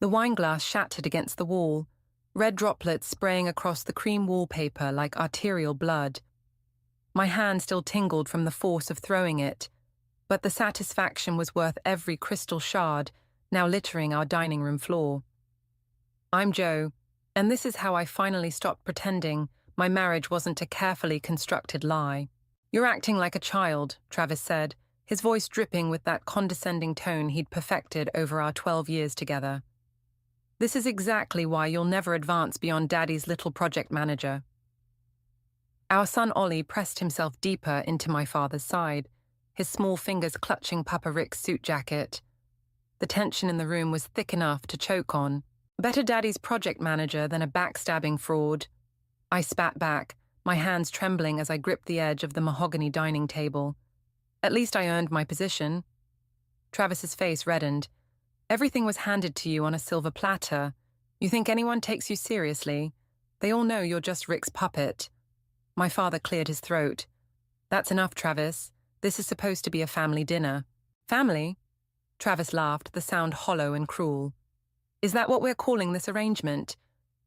The wine glass shattered against the wall, red droplets spraying across the cream wallpaper like arterial blood. My hand still tingled from the force of throwing it, but the satisfaction was worth every crystal shard now littering our dining room floor. I'm Joe, and this is how I finally stopped pretending my marriage wasn't a carefully constructed lie. You're acting like a child, Travis said, his voice dripping with that condescending tone he'd perfected over our 12 years together. This is exactly why you'll never advance beyond Daddy's little project manager. Our son Ollie pressed himself deeper into my father's side, his small fingers clutching Papa Rick's suit jacket. The tension in the room was thick enough to choke on. Better Daddy's project manager than a backstabbing fraud. I spat back, my hands trembling as I gripped the edge of the mahogany dining table. At least I earned my position. Travis's face reddened. Everything was handed to you on a silver platter. You think anyone takes you seriously? They all know you're just Rick's puppet. My father cleared his throat. That's enough, Travis. This is supposed to be a family dinner. Family? Travis laughed, the sound hollow and cruel. Is that what we're calling this arrangement?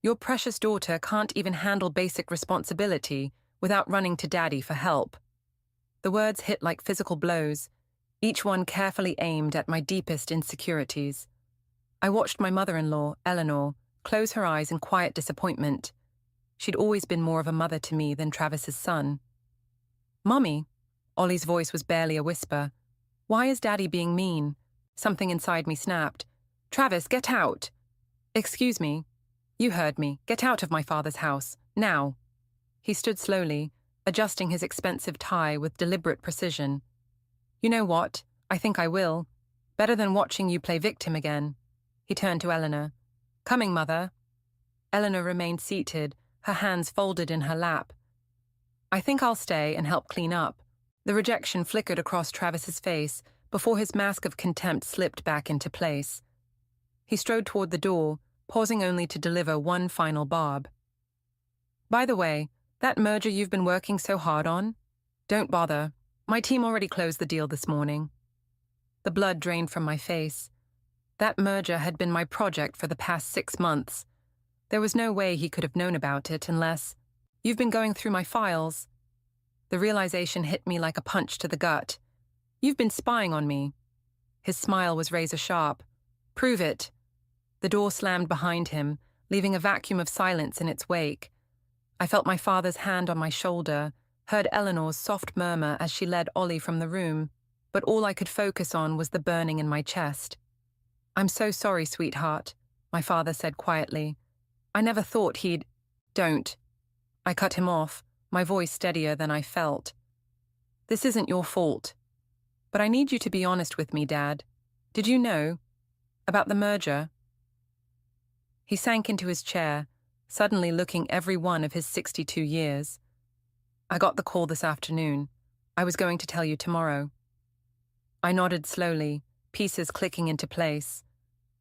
Your precious daughter can't even handle basic responsibility without running to Daddy for help. The words hit like physical blows, each one carefully aimed at my deepest insecurities. I watched my mother-in-law, Eleanor, close her eyes in quiet disappointment. She'd always been more of a mother to me than Travis's son. Mummy, Ollie's voice was barely a whisper. Why is Daddy being mean? Something inside me snapped. Travis, get out! Excuse me. You heard me. Get out of my father's house. Now. He stood slowly, adjusting his expensive tie with deliberate precision. You know what? I think I will. Better than watching you play victim again. He turned to Eleanor. Coming, Mother. Eleanor remained seated, her hands folded in her lap. I think I'll stay and help clean up. The rejection flickered across Travis's face before his mask of contempt slipped back into place. He strode toward the door, pausing only to deliver one final barb. By the way, that merger you've been working so hard on? Don't bother. My team already closed the deal this morning. The blood drained from my face. That merger had been my project for the past 6 months. There was no way he could have known about it unless... You've been going through my files. The realization hit me like a punch to the gut. You've been spying on me. His smile was razor-sharp. Prove it. The door slammed behind him, leaving a vacuum of silence in its wake. I felt my father's hand on my shoulder, heard Eleanor's soft murmur as she led Ollie from the room, but all I could focus on was the burning in my chest. I'm so sorry, sweetheart, my father said quietly. I never thought he'd... Don't. I cut him off, my voice steadier than I felt. This isn't your fault. But I need you to be honest with me, Dad. Did you know? About the merger? He sank into his chair, suddenly looking every one of his 62 years. I got the call this afternoon. I was going to tell you tomorrow. I nodded slowly, pieces clicking into place.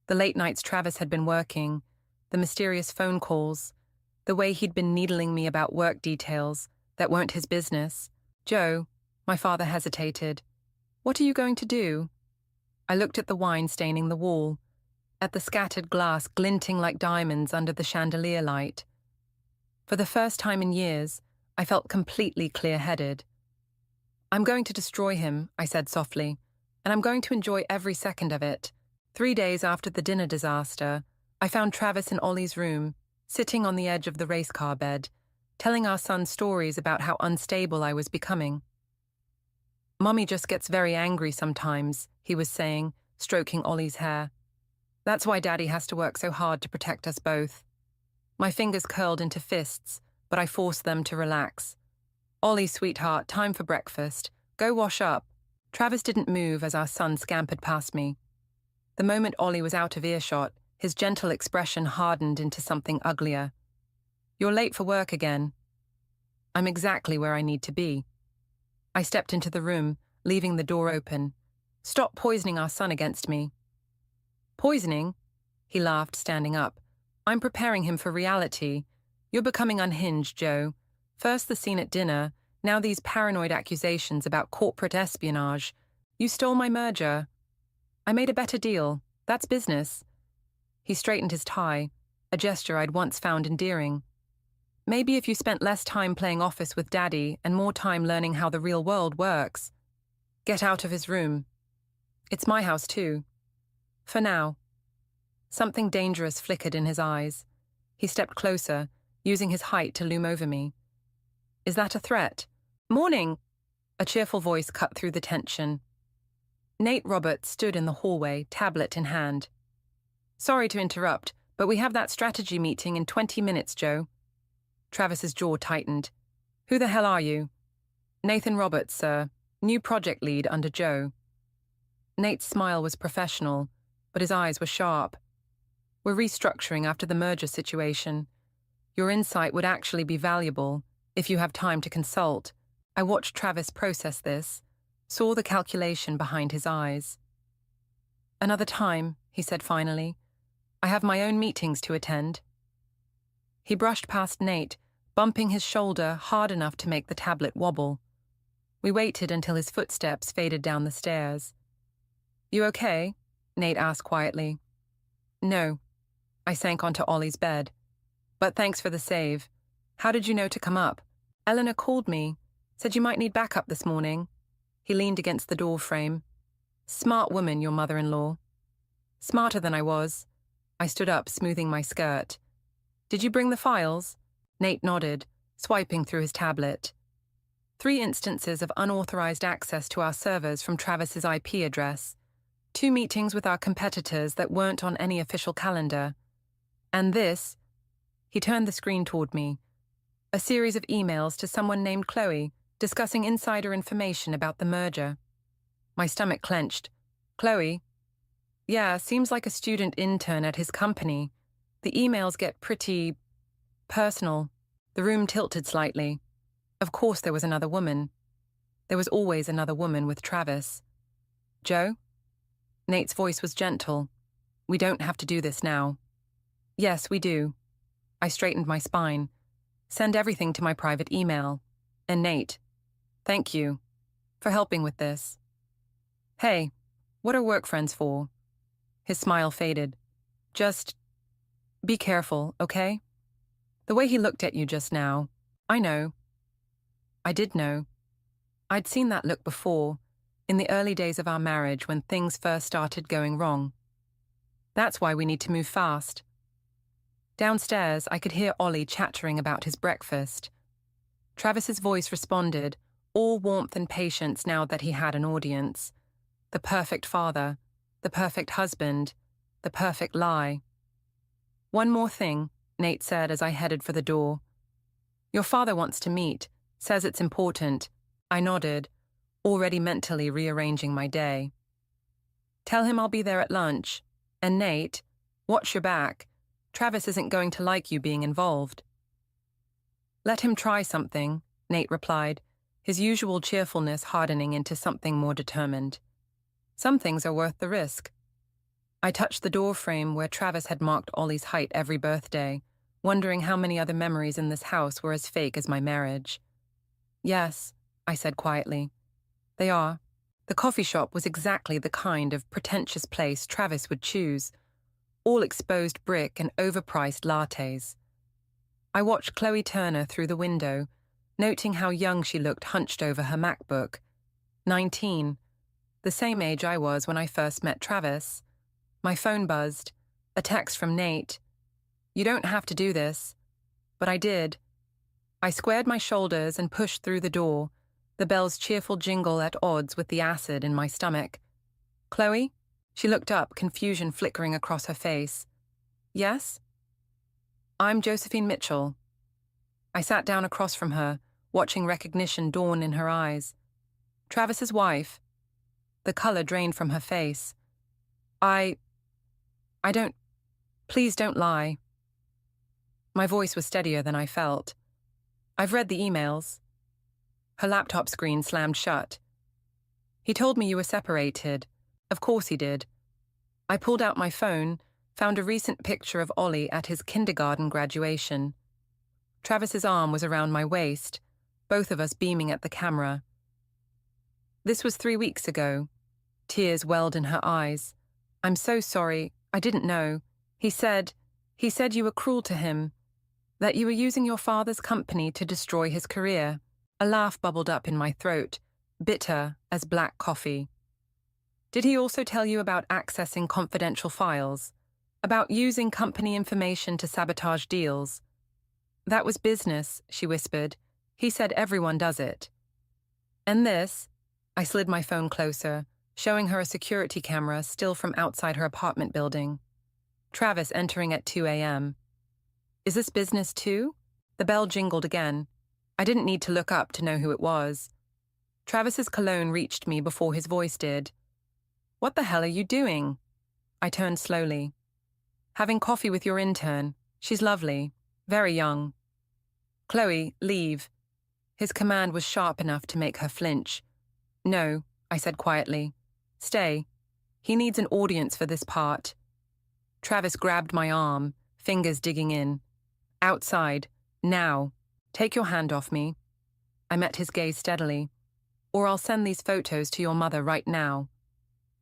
The late nights Travis had been working, the mysterious phone calls, the way he'd been needling me about work details that weren't his business. Joe, my father hesitated. What are you going to do? I looked at the wine staining the wall, at the scattered glass glinting like diamonds under the chandelier light. For the first time in years, I felt completely clear-headed. I'm going to destroy him, I said softly, and I'm going to enjoy every second of it. 3 days after the dinner disaster, I found Travis in Ollie's room, sitting on the edge of the race car bed, telling our son stories about how unstable I was becoming. Mommy just gets very angry sometimes, he was saying, stroking Ollie's hair. That's why Daddy has to work so hard to protect us both. My fingers curled into fists, but I forced them to relax. Ollie, sweetheart, time for breakfast. Go wash up. Travis didn't move as our son scampered past me. The moment Ollie was out of earshot, his gentle expression hardened into something uglier. You're late for work again. I'm exactly where I need to be. I stepped into the room, leaving the door open. Stop poisoning our son against me. Poisoning? He laughed, standing up. I'm preparing him for reality. You're becoming unhinged, Joe. First the scene at dinner, now these paranoid accusations about corporate espionage. You stole my merger. I made a better deal. That's business. He straightened his tie, a gesture I'd once found endearing. Maybe if you spent less time playing office with Daddy and more time learning how the real world works. Get out of his room. It's my house too. For now. Something dangerous flickered in his eyes. He stepped closer, using his height to loom over me. Is that a threat? Morning! A cheerful voice cut through the tension. Nate Roberts stood in the hallway, tablet in hand. Sorry to interrupt, but we have that strategy meeting in 20 minutes, Joe. Travis's jaw tightened. Who the hell are you? Nathan Roberts, sir. New project lead under Joe. Nate's smile was professional, but his eyes were sharp. We're restructuring after the merger situation. Your insight would actually be valuable if you have time to consult. I watched Travis process this, saw the calculation behind his eyes. Another time, he said finally. I have my own meetings to attend. He brushed past Nate, bumping his shoulder hard enough to make the tablet wobble. We waited until his footsteps faded down the stairs. You okay? Nate asked quietly. No. I sank onto Ollie's bed. But thanks for the save. How did you know to come up? Eleanor called me. Said you might need backup this morning. He leaned against the door frame. Smart woman, your mother-in-law. Smarter than I was. I stood up, smoothing my skirt. Did you bring the files? Nate nodded, swiping through his tablet. 3 instances of unauthorized access to our servers from Travis's IP address. 2 meetings with our competitors that weren't on any official calendar. And this, he turned the screen toward me, a series of emails to someone named Chloe discussing insider information about the merger. My stomach clenched. Chloe? Yeah, seems like a student intern at his company. The emails get pretty personal. The room tilted slightly. Of course there was another woman. There was always another woman with Travis. Joe? Nate's voice was gentle. We don't have to do this now. Yes, we do. I straightened my spine. Send everything to my private email. And Nate, thank you for helping with this. Hey, what are work friends for? His smile faded. Just be careful, okay? The way he looked at you just now, I know. I did know. I'd seen that look before, in the early days of our marriage when things first started going wrong. That's why we need to move fast. Downstairs, I could hear Ollie chattering about his breakfast. Travis's voice responded, all warmth and patience now that he had an audience. The perfect father, the perfect husband, the perfect lie. One more thing, Nate said as I headed for the door. Your father wants to meet. Says it's important. I nodded, already mentally rearranging my day. Tell him I'll be there at lunch. And Nate, watch your back. Travis isn't going to like you being involved. Let him try something, Nate replied, his usual cheerfulness hardening into something more determined. Some things are worth the risk. I touched the door frame where Travis had marked Ollie's height every birthday, wondering how many other memories in this house were as fake as my marriage. Yes, I said quietly. They are. The coffee shop was exactly the kind of pretentious place Travis would choose. All exposed brick and overpriced lattes. I watched Chloe Turner through the window, noting how young she looked hunched over her MacBook. 19. The same age I was when I first met Travis. My phone buzzed. A text from Nate. You don't have to do this. But I did. I squared my shoulders and pushed through the door, the bell's cheerful jingle at odds with the acid in my stomach. Chloe? She looked up, confusion flickering across her face. Yes? I'm Josephine Mitchell. I sat down across from her, watching recognition dawn in her eyes. Travis's wife. The color drained from her face. I don't... Please don't lie. My voice was steadier than I felt. I've read the emails. Her laptop screen slammed shut. He told me you were separated. Of course he did. I pulled out my phone, found a recent picture of Ollie at his kindergarten graduation. Travis's arm was around my waist, both of us beaming at the camera. This was 3 weeks ago. Tears welled in her eyes. I'm so sorry. I didn't know. He said you were cruel to him, that you were using your father's company to destroy his career. A laugh bubbled up in my throat, bitter as black coffee. Did he also tell you about accessing confidential files? About using company information to sabotage deals? That was business, she whispered. He said everyone does it. And this? I slid my phone closer, showing her a security camera still from outside her apartment building. Travis entering at 2 a.m. Is this business too? The bell jingled again. I didn't need to look up to know who it was. Travis's cologne reached me before his voice did. What the hell are you doing? I turned slowly. Having coffee with your intern. She's lovely. Very young. Chloe, leave. His command was sharp enough to make her flinch. No, I said quietly. Stay. He needs an audience for this part. Travis grabbed my arm, fingers digging in. Outside. Now. Take your hand off me. I met his gaze steadily. Or I'll send these photos to your mother right now.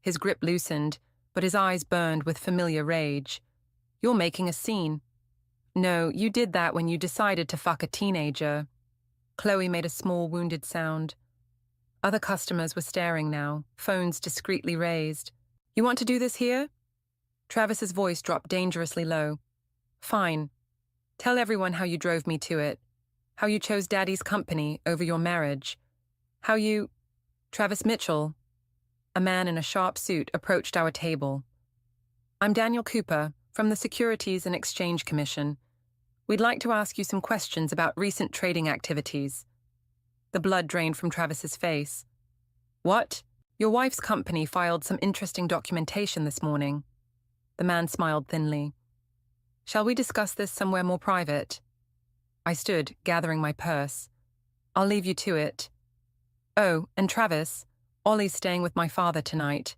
His grip loosened, but his eyes burned with familiar rage. You're making a scene. No, you did that when you decided to fuck a teenager. Chloe made a small wounded sound. Other customers were staring now, phones discreetly raised. You want to do this here? Travis's voice dropped dangerously low. Fine. Tell everyone how you drove me to it. How you chose Daddy's company over your marriage. How you... Travis Mitchell. A man in a sharp suit approached our table. I'm Daniel Cooper, from the Securities and Exchange Commission. We'd like to ask you some questions about recent trading activities. The blood drained from Travis's face. What? Your wife's company filed some interesting documentation this morning. The man smiled thinly. Shall we discuss this somewhere more private? I stood, gathering my purse. I'll leave you to it. Oh, and Travis, Ollie's staying with my father tonight.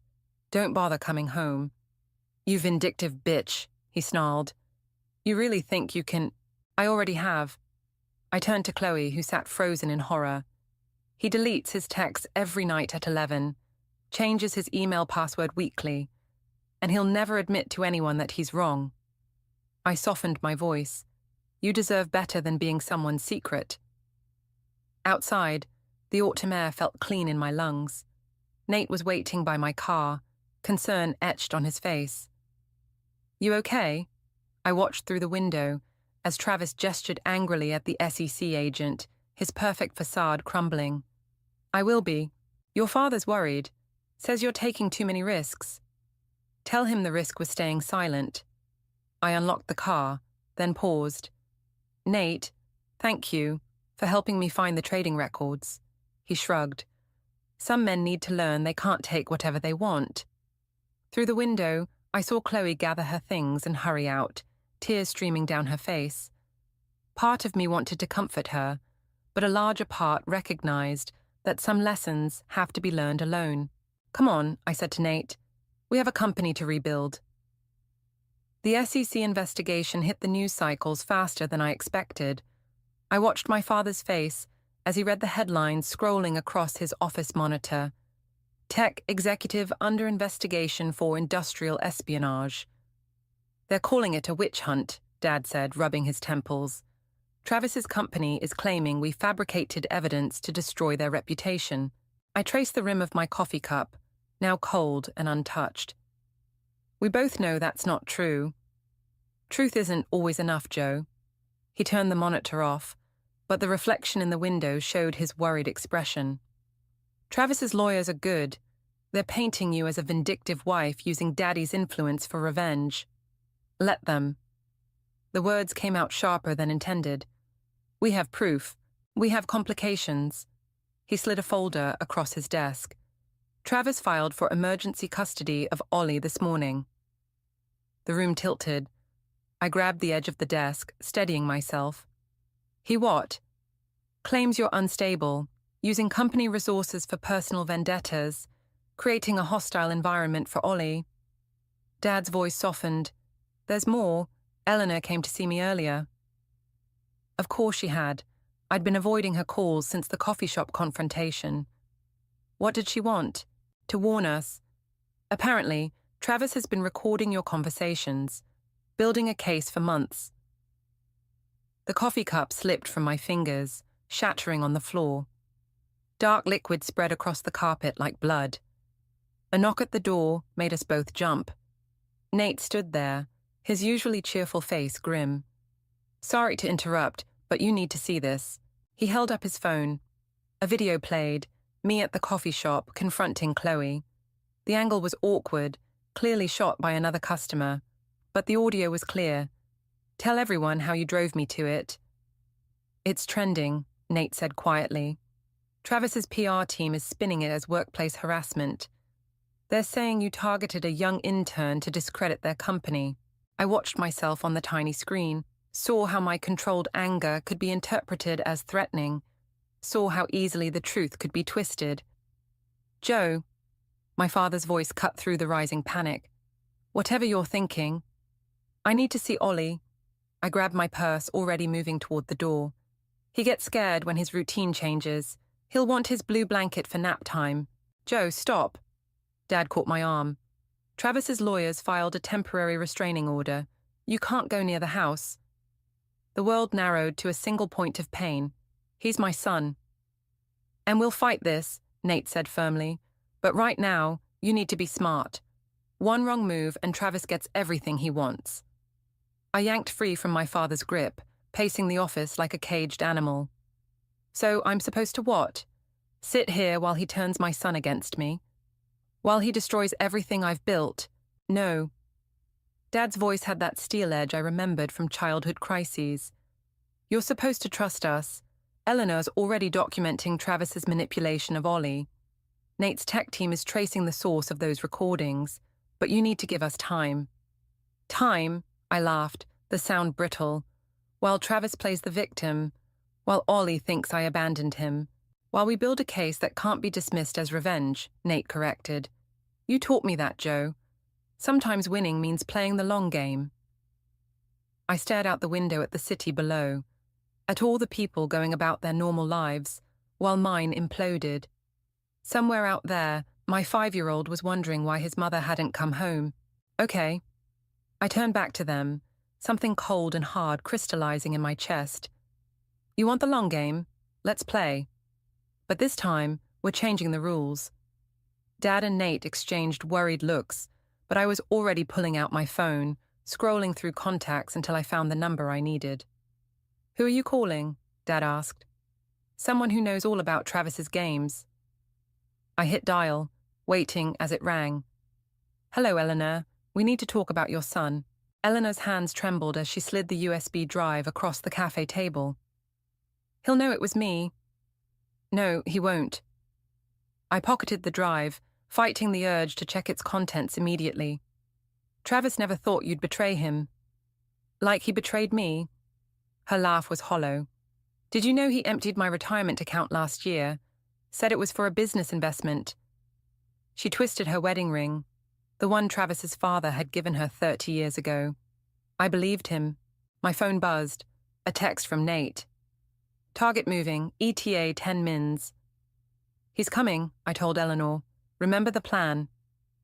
Don't bother coming home. You vindictive bitch, he snarled. You really think you can... I already have. I turned to Chloe, who sat frozen in horror. He deletes his texts every night at 11, changes his email password weekly, and he'll never admit to anyone that he's wrong. I softened my voice. You deserve better than being someone's secret. Outside, the autumn air felt clean in my lungs. Nate was waiting by my car, concern etched on his face. You okay? I watched through the window as Travis gestured angrily at the SEC agent, his perfect facade crumbling. I will be. Your father's worried. Says you're taking too many risks. Tell him the risk was staying silent. I unlocked the car, then paused. Nate, thank you for helping me find the trading records. He shrugged. Some men need to learn they can't take whatever they want. Through the window, I saw Chloe gather her things and hurry out, tears streaming down her face. Part of me wanted to comfort her, but a larger part recognized that some lessons have to be learned alone. Come on, I said to Nate. We have a company to rebuild. The SEC investigation hit the news cycles faster than I expected. I watched my father's face as he read the headlines scrolling across his office monitor. Tech executive under investigation for industrial espionage. They're calling it a witch hunt, Dad said, rubbing his temples. Travis's company is claiming we fabricated evidence to destroy their reputation. I traced the rim of my coffee cup, now cold and untouched. We both know that's not true. Truth isn't always enough, Joe. He turned the monitor off, but the reflection in the window showed his worried expression. Travis's lawyers are good. They're painting you as a vindictive wife using Daddy's influence for revenge. Let them. The words came out sharper than intended. We have proof. We have complications. He slid a folder across his desk. Travis filed for emergency custody of Ollie this morning. The room tilted. I grabbed the edge of the desk, steadying myself. He what? Claims you're unstable, using company resources for personal vendettas, creating a hostile environment for Ollie. Dad's voice softened. There's more. Eleanor came to see me earlier. Of course she had. I'd been avoiding her calls since the coffee shop confrontation. What did she want? To warn us. Apparently, Travis has been recording your conversations. building a case for months. The coffee cup slipped from my fingers, shattering on the floor. Dark liquid spread across the carpet like blood. A knock at the door made us both jump. Nate stood there, his usually cheerful face grim. "Sorry to interrupt, but you need to see this." He held up his phone. A video played, me at the coffee shop confronting Chloe. The angle was awkward, clearly shot by another customer, but the audio was clear. "Tell everyone how you drove me to it." "It's trending," Nate said quietly. "Travis's PR team is spinning it as workplace harassment. They're saying you targeted a young intern to discredit their company." I watched myself on the tiny screen, saw how my controlled anger could be interpreted as threatening, saw how easily the truth could be twisted. "Joe," my father's voice cut through the rising panic, "whatever you're thinking, I need to see Ollie." I grabbed my purse, already moving toward the door. "He gets scared when his routine changes. He'll want his blue blanket for nap time." "Joe, stop." Dad caught my arm. "Travis's lawyers filed a temporary restraining order. You can't go near the house." The world narrowed to a single point of pain. "He's my son." "And we'll fight this," Nate said firmly. "But right now, you need to be smart. One wrong move and Travis gets everything he wants." I yanked free from my father's grip, pacing the office like a caged animal. "So I'm supposed to what? Sit here while he turns my son against me? While he destroys everything I've built? No." Dad's voice had that steel edge I remembered from childhood crises. "You're supposed to trust us. Eleanor's already documenting Travis's manipulation of Ollie. Nate's tech team is tracing the source of those recordings, but you need to give us time." "Time?" I laughed, the sound brittle. "While Travis plays the victim, while Ollie thinks I abandoned him, while we build a case that can't be dismissed as revenge," Nate corrected. "You taught me that, Joe. Sometimes winning means playing the long game." I stared out the window at the city below, at all the people going about their normal lives, while mine imploded. Somewhere out there, my 5-year-old was wondering why his mother hadn't come home. "Okay." I turned back to them, something cold and hard crystallizing in my chest. "You want the long game? Let's play. But this time, we're changing the rules." Dad and Nate exchanged worried looks, but I was already pulling out my phone, scrolling through contacts until I found the number I needed. "Who are you calling?" Dad asked. "Someone who knows all about Travis's games." I hit dial, waiting as it rang. "Hello, Eleanor. We need to talk about your son." Eleanor's hands trembled as she slid the USB drive across the cafe table. "He'll know it was me." "No, he won't." I pocketed the drive, fighting the urge to check its contents immediately. "Travis never thought you'd betray him." "Like he betrayed me?" Her laugh was hollow. "Did you know he emptied my retirement account last year? Said it was for a business investment." She twisted her wedding ring, the one Travis's father had given her 30 years ago. I believed him. My phone buzzed. A text from Nate. "Target moving, ETA 10 mins." "He's coming," I told Eleanor. "Remember the plan."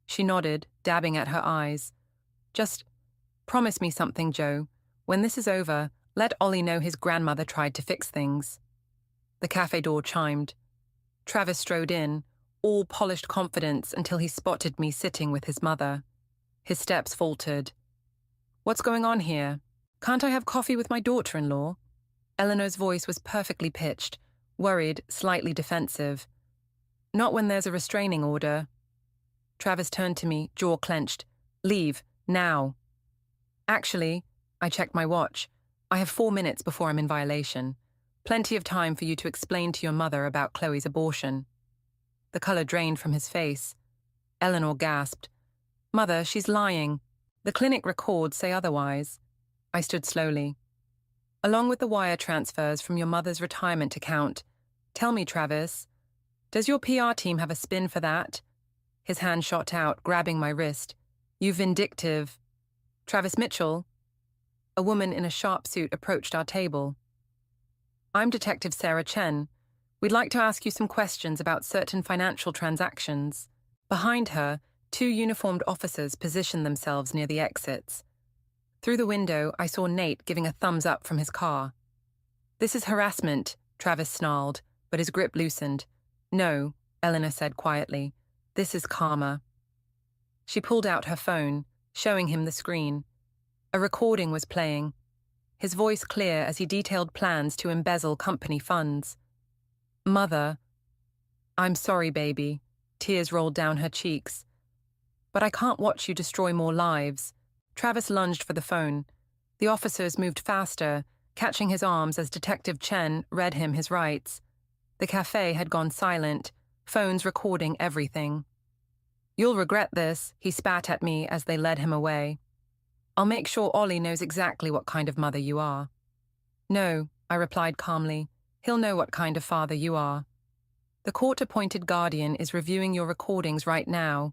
She nodded, dabbing at her eyes. "Just promise me something, Joe. When this is over, let Ollie know his grandmother tried to fix things." The cafe door chimed. Travis strode in, all polished confidence until he spotted me sitting with his mother. His steps faltered. "What's going on here? Can't I have coffee with my daughter-in-law?" Eleanor's voice was perfectly pitched, worried, slightly defensive. "Not when there's a restraining order." Travis turned to me, jaw clenched. "Leave, now." "Actually," I checked my watch, "I have 4 minutes before I'm in violation. Plenty of time for you to explain to your mother about Chloe's abortion." The color drained from his face. Eleanor gasped. "Mother, she's lying. The clinic records say otherwise." I stood slowly. "Along with the wire transfers from your mother's retirement account. Tell me, Travis, does your PR team have a spin for that?" His hand shot out, grabbing my wrist. "You vindictive." "Travis Mitchell?" A woman in a sharp suit approached our table. "I'm Detective Sarah Chen. We'd like to ask you some questions about certain financial transactions." Behind her, 2 uniformed officers positioned themselves near the exits. Through the window, I saw Nate giving a thumbs up from his car. "This is harassment," Travis snarled, but his grip loosened. "No," Eleanor said quietly. "This is karma." She pulled out her phone, showing him the screen. A recording was playing, his voice clear as he detailed plans to embezzle company funds. "Mother, I'm sorry, baby." Tears rolled down her cheeks. "But I can't watch you destroy more lives." Travis lunged for the phone. The officers moved faster, catching his arms as Detective Chen read him his rights. The cafe had gone silent, phones recording everything. "You'll regret this," he spat at me as they led him away. "I'll make sure Ollie knows exactly what kind of mother you are." "No," I replied calmly. "He'll know what kind of father you are. The court-appointed guardian is reviewing your recordings right now,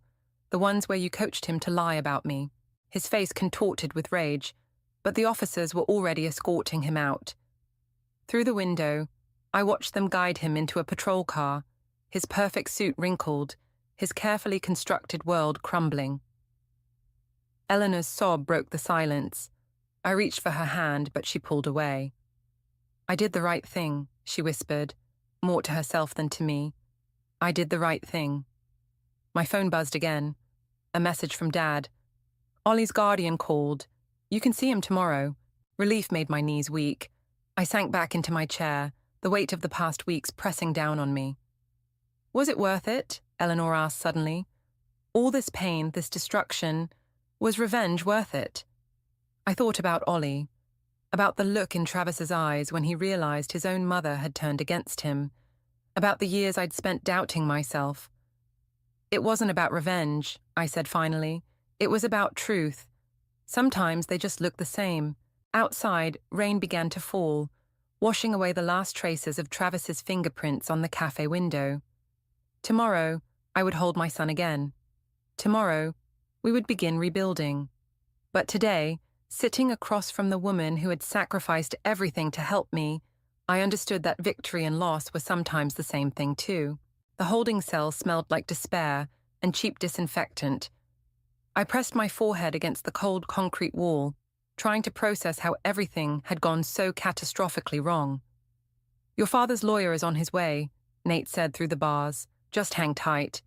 the ones where you coached him to lie about me." His face contorted with rage, but the officers were already escorting him out. Through the window, I watched them guide him into a patrol car, his perfect suit wrinkled, his carefully constructed world crumbling. Eleanor's sob broke the silence. I reached for her hand, but she pulled away. "I did the right thing," she whispered, more to herself than to me. "I did the right thing." My phone buzzed again. A message from Dad. "Ollie's guardian called. You can see him tomorrow." Relief made my knees weak. I sank back into my chair, the weight of the past weeks pressing down on me. "Was it worth it?" Eleanor asked suddenly. "All this pain, this destruction, was revenge worth it?" I thought about Ollie, about the look in Travis's eyes when he realized his own mother had turned against him, about the years I'd spent doubting myself. "It wasn't about revenge," I said finally. "It was about truth. Sometimes they just look the same." Outside, rain began to fall, washing away the last traces of Travis's fingerprints on the cafe window. Tomorrow, I would hold my son again. Tomorrow, we would begin rebuilding. But today, sitting across from the woman who had sacrificed everything to help me, I understood that victory and loss were sometimes the same thing too. The holding cell smelled like despair and cheap disinfectant. I pressed my forehead against the cold concrete wall, trying to process how everything had gone so catastrophically wrong. "Your father's lawyer is on his way," Nate said through the bars. "Just hang tight."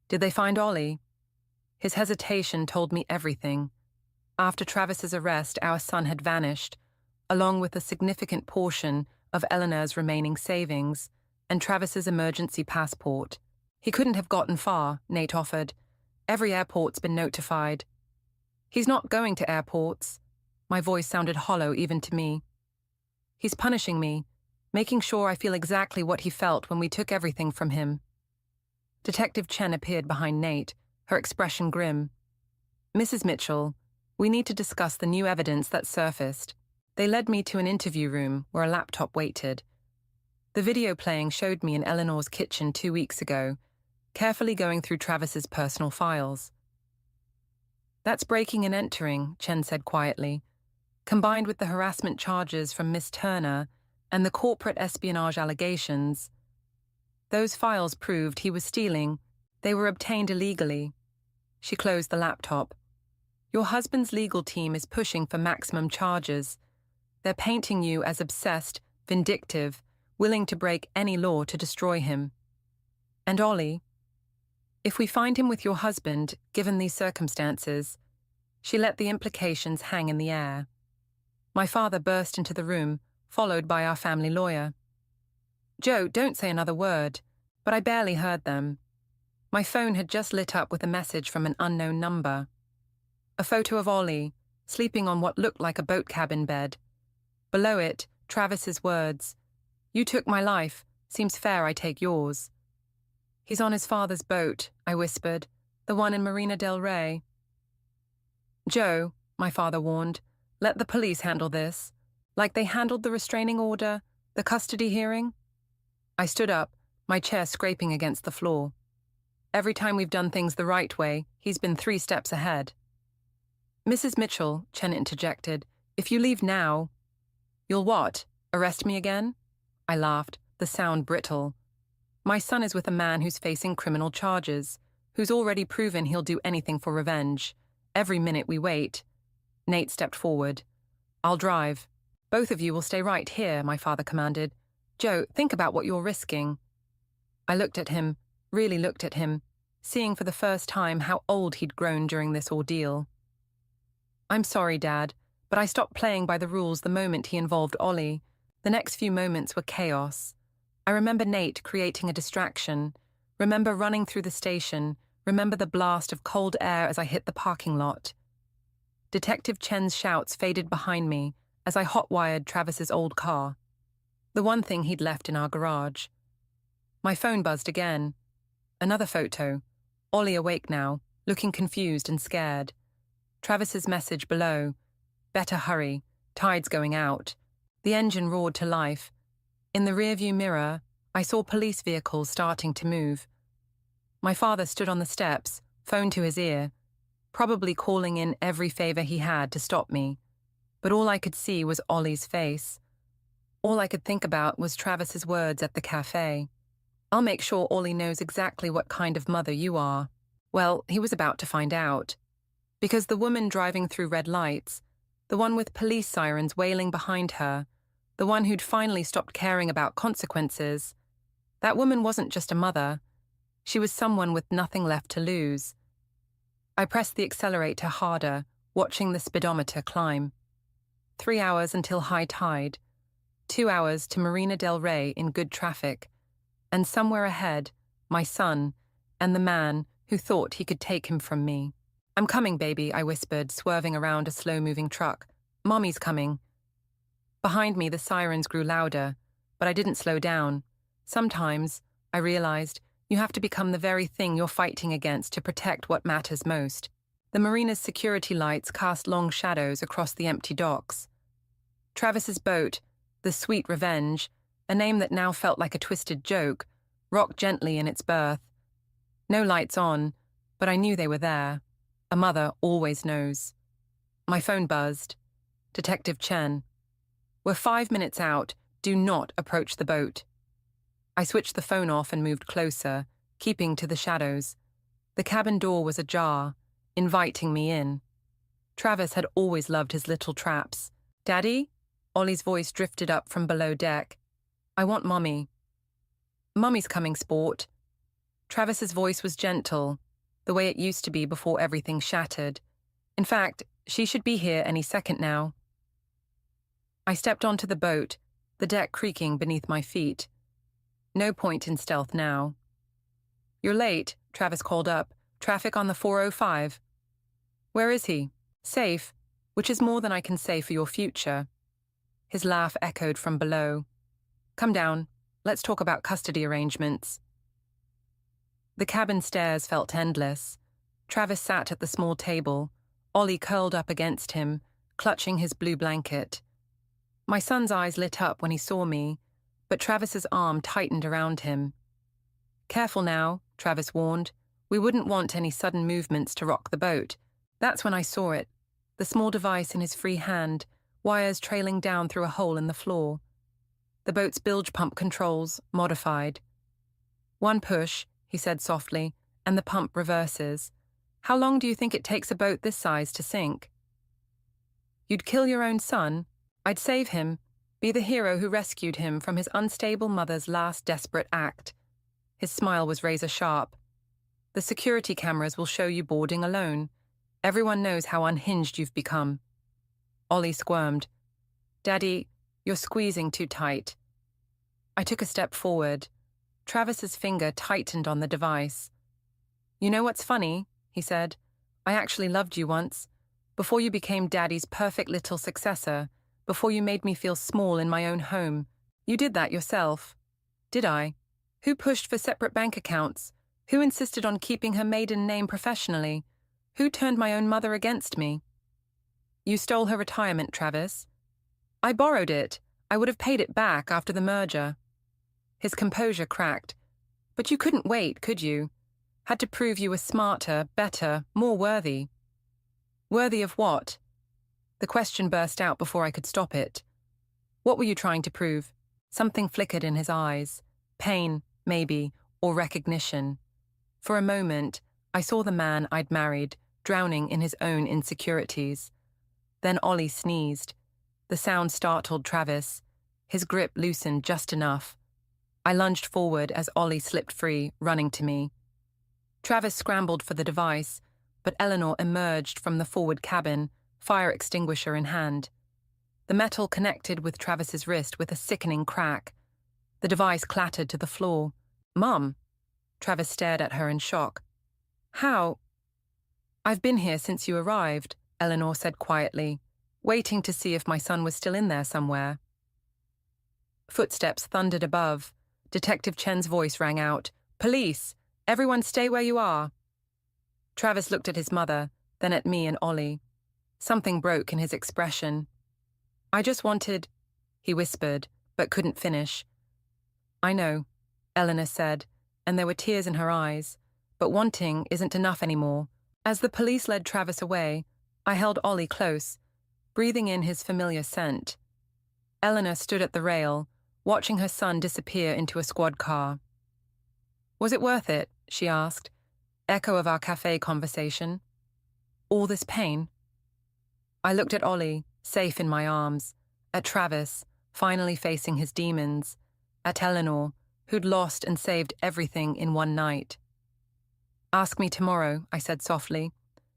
"Did they find Ollie?" His hesitation told me everything. After Travis's arrest, our son had vanished, along with a significant portion of Eleanor's remaining savings and Travis's emergency passport. "He couldn't have gotten far," Nate offered. "Every airport's been notified." "He's not going to airports." My voice sounded hollow even to me. "He's punishing me, making sure I feel exactly what he felt when we took everything from him." Detective Chen appeared behind Nate, her expression grim. "Mrs. Mitchell, we need to discuss the new evidence that surfaced." They led me to an interview room where a laptop waited. The video playing showed me in Eleanor's kitchen 2 weeks ago, carefully going through Travis's personal files. "That's breaking and entering," Chen said quietly. "Combined with the harassment charges from Miss Turner and the corporate espionage allegations, those files proved he was stealing. They were obtained illegally." She closed the laptop. "Your husband's legal team is pushing for maximum charges. They're painting you as obsessed, vindictive, willing to break any law to destroy him. And Ollie, if we find him with your husband, given these circumstances," she let the implications hang in the air. My father burst into the room, followed by our family lawyer. "Joe, don't say another word," but I barely heard them. My phone had just lit up with a message from an unknown number. A photo of Ollie, sleeping on what looked like a boat cabin bed. Below it, Travis's words, "You took my life, seems fair I take yours." "He's on his father's boat," I whispered, "the one in Marina del Rey." "Joe," my father warned, "let the police handle this, like they handled the restraining order, the custody hearing." I stood up, my chair scraping against the floor. "Every time we've done things the right way, he's been 3 steps ahead." "Mrs. Mitchell," Chen interjected, "if you leave now—" "You'll what? Arrest me again?" I laughed, the sound brittle. "My son is with a man who's facing criminal charges, who's already proven he'll do anything for revenge. Every minute we wait." Nate stepped forward. I'll drive. Both of you will stay right here, my father commanded. Joe, think about what you're risking. I looked at him, really looked at him, seeing for the first time how old he'd grown during this ordeal. I'm sorry, Dad, but I stopped playing by the rules the moment he involved Ollie. The next few moments were chaos. I remember Nate creating a distraction, remember running through the station, remember the blast of cold air as I hit the parking lot. Detective Chen's shouts faded behind me as I hot-wired Travis's old car, the one thing he'd left in our garage. My phone buzzed again. Another photo. Ollie awake now, looking confused and scared. Travis's message below. Better hurry. Tide's going out. The engine roared to life. In the rearview mirror, I saw police vehicles starting to move. My father stood on the steps, phone to his ear, probably calling in every favor he had to stop me. But all I could see was Ollie's face. All I could think about was Travis's words at the cafe. I'll make sure Ollie knows exactly what kind of mother you are. Well, he was about to find out. Because the woman driving through red lights, the one with police sirens wailing behind her, the one who'd finally stopped caring about consequences, that woman wasn't just a mother. She was someone with nothing left to lose. I pressed the accelerator harder, watching the speedometer climb. 3 hours until high tide. 2 hours to Marina del Rey in good traffic. And somewhere ahead, my son, and the man who thought he could take him from me. I'm coming, baby, I whispered, swerving around a slow-moving truck. Mommy's coming. Behind me, the sirens grew louder, but I didn't slow down. Sometimes, I realized, you have to become the very thing you're fighting against to protect what matters most. The marina's security lights cast long shadows across the empty docks. Travis's boat, the Sweet Revenge, a name that now felt like a twisted joke, rocked gently in its berth. No lights on, but I knew they were there. A mother always knows. My phone buzzed. Detective Chen. We're 5 minutes out. Do not approach the boat. I switched the phone off and moved closer, keeping to the shadows. The cabin door was ajar, inviting me in. Travis had always loved his little traps. Daddy? Ollie's voice drifted up from below deck. I want Mommy. Mommy's coming, sport. Travis's voice was gentle, the way it used to be before everything shattered. In fact, she should be here any second now. I stepped onto the boat, the deck creaking beneath my feet. No point in stealth now. You're late, Travis called up. Traffic on the 405. Where is he? Safe, which is more than I can say for your future. His laugh echoed from below. Come down. Let's talk about custody arrangements. The cabin stairs felt endless. Travis sat at the small table, Ollie curled up against him, clutching his blue blanket. My son's eyes lit up when he saw me, but Travis's arm tightened around him. Careful now, Travis warned. We wouldn't want any sudden movements to rock the boat. That's when I saw it, the small device in his free hand, wires trailing down through a hole in the floor. The boat's bilge pump controls, modified. One push, he said softly, and the pump reverses. How long do you think it takes a boat this size to sink? You'd kill your own son? I'd save him, be the hero who rescued him from his unstable mother's last desperate act. His smile was razor-sharp. The security cameras will show you boarding alone. Everyone knows how unhinged you've become. Ollie squirmed. Daddy, you're squeezing too tight. I took a step forward. Travis's finger tightened on the device. You know what's funny? He said. I actually loved you once. Before you became Daddy's perfect little successor, before you made me feel small in my own home. You did that yourself. Did I? Who pushed for separate bank accounts? Who insisted on keeping her maiden name professionally? Who turned my own mother against me? You stole her retirement, Travis. I borrowed it. I would have paid it back after the merger. His composure cracked. But you couldn't wait, could you? Had to prove you were smarter, better, more worthy. Worthy of what? The question burst out before I could stop it. What were you trying to prove? Something flickered in his eyes. Pain, maybe, or recognition. For a moment, I saw the man I'd married, drowning in his own insecurities. Then Ollie sneezed. The sound startled Travis. His grip loosened just enough. I lunged forward as Ollie slipped free, running to me. Travis scrambled for the device, but Eleanor emerged from the forward cabin, fire extinguisher in hand. The metal connected with Travis's wrist with a sickening crack. The device clattered to the floor. "Mum!" Travis stared at her in shock. "How?" "I've been here since you arrived," Eleanor said quietly, waiting to see if my son was still in there somewhere. Footsteps thundered above. Detective Chen's voice rang out. "Police! Everyone stay where you are." Travis looked at his mother, then at me and Ollie. Something broke in his expression. "I just wanted," he whispered, but couldn't finish. "I know," Eleanor said, and there were tears in her eyes, "but wanting isn't enough anymore." As the police led Travis away, I held Ollie close, breathing in his familiar scent. Eleanor stood at the rail, watching her son disappear into a squad car. "Was it worth it?" she asked, echo of our cafe conversation. "All this pain?" I looked at Ollie, safe in my arms, at Travis, finally facing his demons, at Eleanor, who'd lost and saved everything in one night. "Ask me tomorrow," I said softly.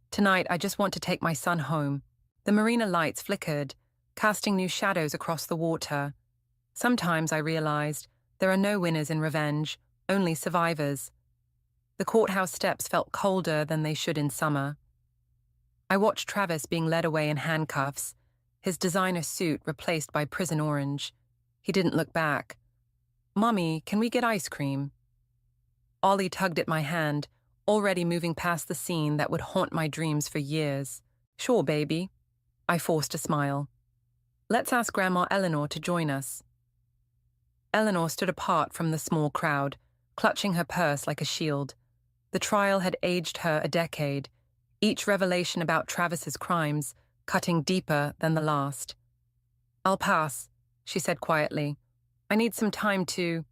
"Tonight I just want to take my son home." The marina lights flickered, casting new shadows across the water. Sometimes, I realized, there are no winners in revenge, only survivors. The courthouse steps felt colder than they should in summer. I watched Travis being led away in handcuffs, his designer suit replaced by prison orange. He didn't look back. "Mommy, can we get ice cream?" Ollie tugged at my hand, already moving past the scene that would haunt my dreams for years. "Sure, baby." I forced a smile. "Let's ask Grandma Eleanor to join us." Eleanor stood apart from the small crowd, clutching her purse like a shield. The trial had aged her a decade, each revelation about Travis's crimes cutting deeper than the last. "I'll pass," she said quietly. "I need some time to—"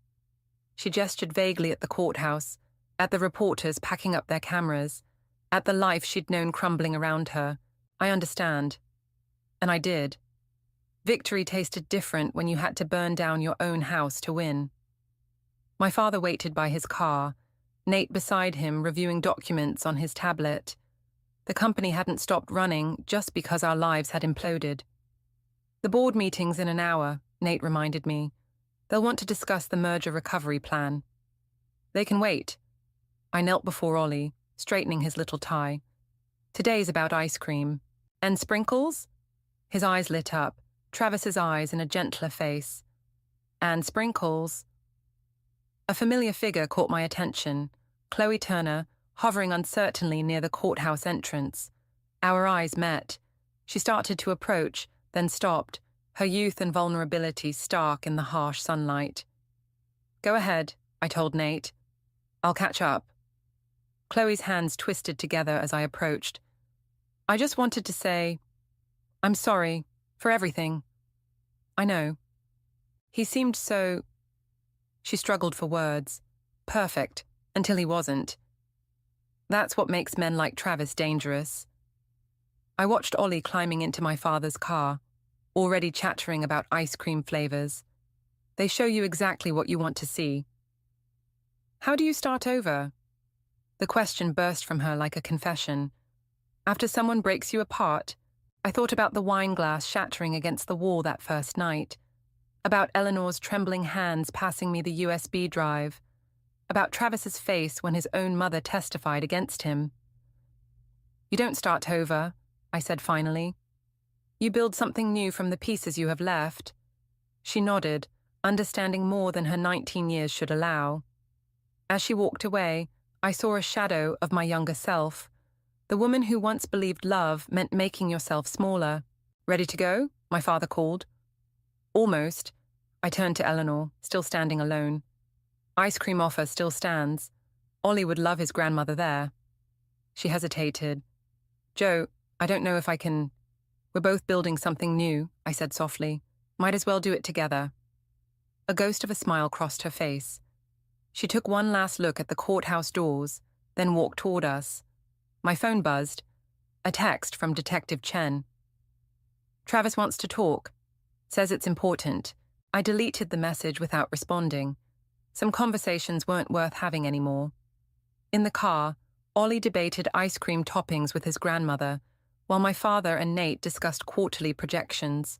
She gestured vaguely at the courthouse, at the reporters packing up their cameras, at the life she'd known crumbling around her. "I understand." And I did. Victory tasted different when you had to burn down your own house to win. My father waited by his car, Nate beside him reviewing documents on his tablet. The company hadn't stopped running just because our lives had imploded. "The board meeting's in an hour," Nate reminded me. "They'll want to discuss the merger recovery plan." "They can wait." I knelt before Ollie, straightening his little tie. "Today's about ice cream." "And sprinkles?" His eyes lit up, Travis's eyes in a gentler face. "And sprinkles." A familiar figure caught my attention, Chloe Turner, hovering uncertainly near the courthouse entrance. Our eyes met. She started to approach, then stopped, her youth and vulnerability stark in the harsh sunlight. "Go ahead," I told Nate. "I'll catch up." Chloe's hands twisted together as I approached. "I just wanted to say, I'm sorry for everything." "I know." He seemed so... She struggled for words. Perfect, until he wasn't. That's what makes men like Travis dangerous. I watched Ollie climbing into my father's car, already chattering about ice cream flavors. They show you exactly what you want to see. "How do you start over?" The question burst from her like a confession. After someone breaks you apart, I thought about the wine glass shattering against the wall that first night, about Eleanor's trembling hands passing me the USB drive, about Travis's face when his own mother testified against him. "You don't start over," I said finally. "You build something new from the pieces you have left." She nodded, understanding more than her 19 years should allow. As she walked away, I saw a shadow of my younger self, the woman who once believed love meant making yourself smaller. "Ready to go?" my father called. "Almost." I turned to Eleanor, still standing alone. "Ice cream offer still stands. Ollie would love his grandmother there." She hesitated. "Joe, I don't know if I can—" "We're both building something new," I said softly. "Might as well do it together." A ghost of a smile crossed her face. She took one last look at the courthouse doors, then walked toward us. My phone buzzed. A text from Detective Chen. Travis wants to talk. Says it's important. I deleted the message without responding. Some conversations weren't worth having anymore. In the car, Ollie debated ice cream toppings with his grandmother, while my father and Nate discussed quarterly projections.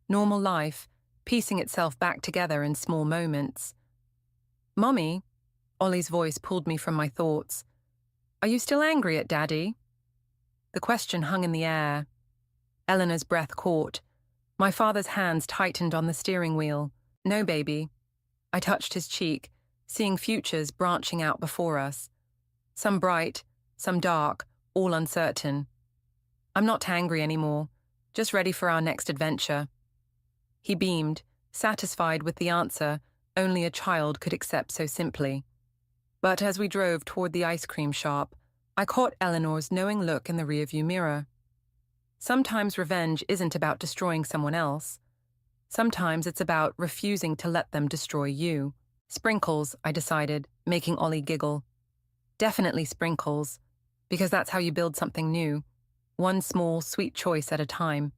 Normal life, piecing itself back together in small moments. "Mommy," Ollie's voice pulled me from my thoughts. "Are you still angry at Daddy?" The question hung in the air. Eleanor's breath caught. My father's hands tightened on the steering wheel. "No, baby." I touched his cheek, seeing futures branching out before us. Some bright, some dark, all uncertain. "I'm not angry anymore, just ready for our next adventure." He beamed, satisfied with the answer only a child could accept so simply. But as we drove toward the ice cream shop, I caught Eleanor's knowing look in the rearview mirror. Sometimes revenge isn't about destroying someone else. Sometimes it's about refusing to let them destroy you. Sprinkles, I decided, making Ollie giggle. Definitely sprinkles, because that's how you build something new. One small, sweet choice at a time.